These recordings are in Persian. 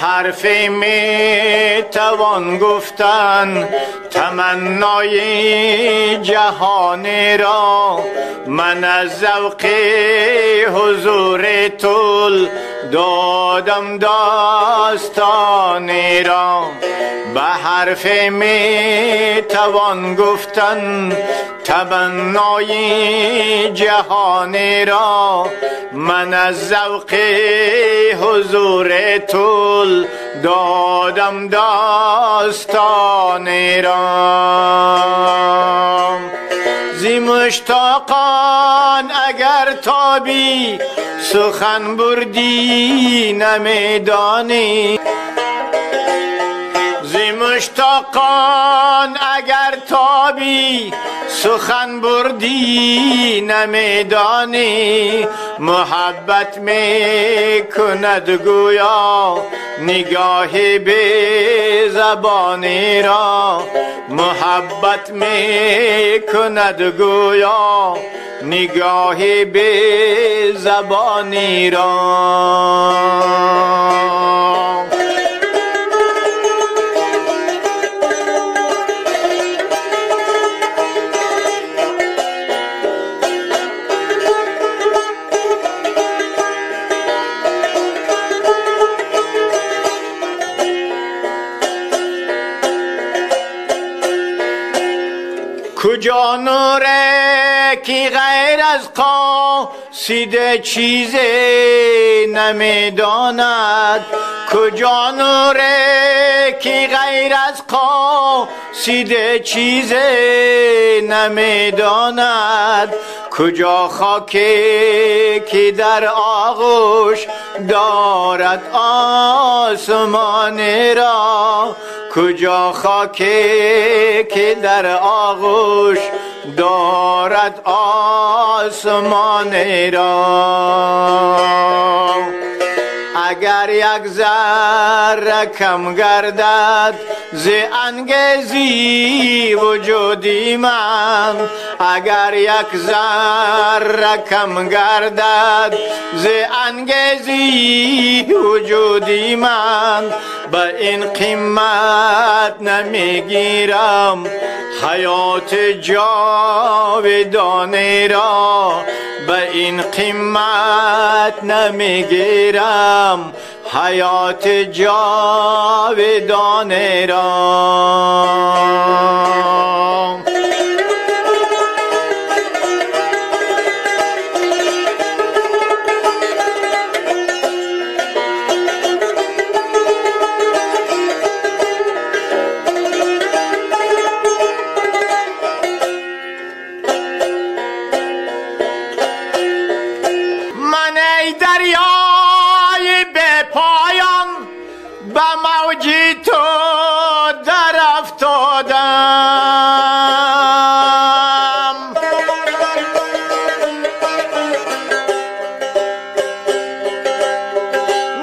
حرفی می توان گفتن تمنای جهانی را، من از ذوق حضور طول دادم داستانی را. به حرفی می توان گفتن تمنای جهانی را، من از ذوق حضور طول دادم داستانی را. زی مشتاقان اگر تابی سخن بردی نمیدانی، زی مشتاقان اگر تابی سخن بردی نمیدانی، محبت می کند گویا نگاه بی زبانی را، محبت می کند گویا نگاه بی زبانی را. کجا نوره کی غیر از قاصد چیزی نمیداند، کجا نوره کی غیر از قاصد چیزی نمیداند، کجا خاکی که در آغوش دارد آسمان را، کجا خاکی که در آغوش دارد آسمان را. اگر یک ذره کم گردد ز انگیزی وجودی من، اگر یک ذره کم گردد ز انگیزی وجودی من، به این قیمت نمیگیرم حیات جاودانی را، به این قیمت نمیگیرم حیات جاودانی را. دریای به پایان به موجی تو در افتادم،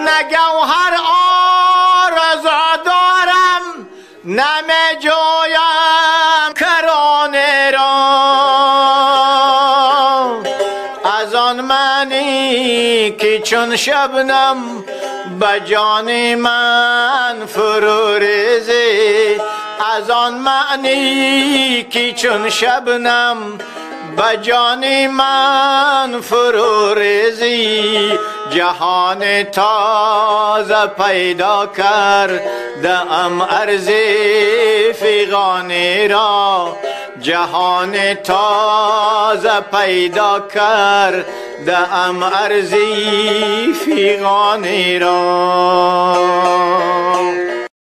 نه گوهر آرزو دارم نمی جویم کرانه را، از آن منی که چون شبنم به جان من فرو ریزی، از آن معنی که چون شبنم به جان من فرو ریزی، جهان تازه پیدا کردم عرض فغانی را، جهان تازه پیدا کردم عرض فغانی را.